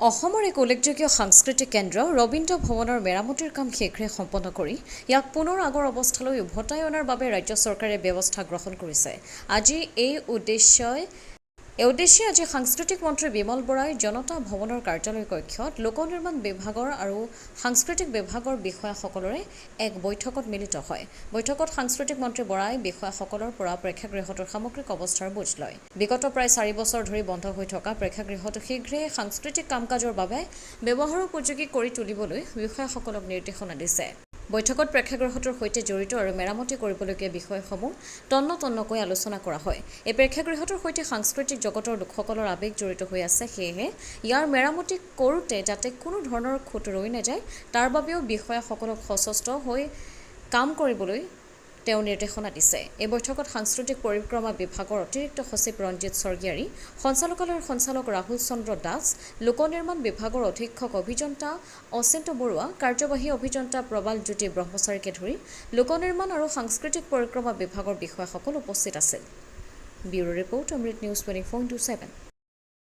অসমৰ এক উল্লেখযোগ্য সাংস্কৃতিক কেন্দ্ৰ ৰবীন্দ্ৰ ভৱনৰ মেৰামতিৰ কাম শীঘ্ৰে সম্পন্ন কৰি ইয়াক পুনৰ আগৰ অৱস্থালৈ উভতাই অনাৰ বাবে ৰাজ্য চৰকাৰে ব্যৱস্থা গ্ৰহণ কৰিছে। আজি এই উদ্দেশ্যে আজি সাংস্কৃতিক মন্ত্ৰী বিমল বৰাই জনতা ভৱনৰ কাৰ্যালয় কক্ষত লোক নিৰ্মাণ বিভাগৰ আৰু সাংস্কৃতিক বিভাগৰ বিষয়াসকলৰে এক বৈঠকত মিলিত হয়। বৈঠকত সাংস্কৃতিক মন্ত্ৰী বৰাই বিষয়াসকলৰ পৰা প্ৰেক্ষাগৃহটোৰ সামগ্ৰিক অৱস্থাৰ বুজ লয়। বিগত প্ৰায় 4 বছৰ ধৰি বন্ধ হৈ থকা প্ৰেক্ষাগৃহটো শীঘ্ৰে সাংস্কৃতিক কাম-কাজৰ বাবে ব্যৱহাৰ উপযোগী কৰি তুলিবলৈ বিষয়াসকলক নিৰ্দেশনা দিছে। বৈঠকত প্ৰেক্ষাগৃহটোৰ সৈতে জড়িত আৰু মেৰামতি কৰিবলগীয়া বিষয়সমূহ তন্নতন্নকৈ আলোচনা কৰা হয়। এই প্ৰেক্ষাগৃহটোৰ সৈতে সাংস্কৃতিক জগতৰ লোকসকলৰ আৱেগ জড়িত হৈ আছে, সেয়েহে ইয়াৰ মেৰামতি কৰোঁতে যাতে কোনো ধৰণৰ খুঁত ৰৈ নাযায় তাৰ বাবেও বিষয়াসকলক সচেষ্ট হৈ কাম কৰিবলৈ তেওঁ নিৰ্দেশনা দিছে। এই বৈঠকত সাংস্কৃতিক পৰিক্ৰমা বিভাগৰ অতিৰিক্ত সচিব ৰঞ্জিত স্বৰ্গীয়াৰী, সঞ্চালকালয়ৰ সঞ্চালক ৰাহুল চন্দ্ৰ দাস, লোক নিৰ্মাণ বিভাগৰ অধীক্ষক অভিযন্তা অচিন্ত বৰুৱা, কাৰ্যবাহী অভিযন্তা প্ৰবাল জ্যোতি ব্ৰহ্মচাৰীকে ধৰি লোক নিৰ্মাণ আৰু সাংস্কৃতিক পৰিক্ৰমা বিভাগৰ বিষয়াসকল উপস্থিত আছিল। ব্যুৰো ৰিপৰ্ট অমৃত নিউজ 24/7।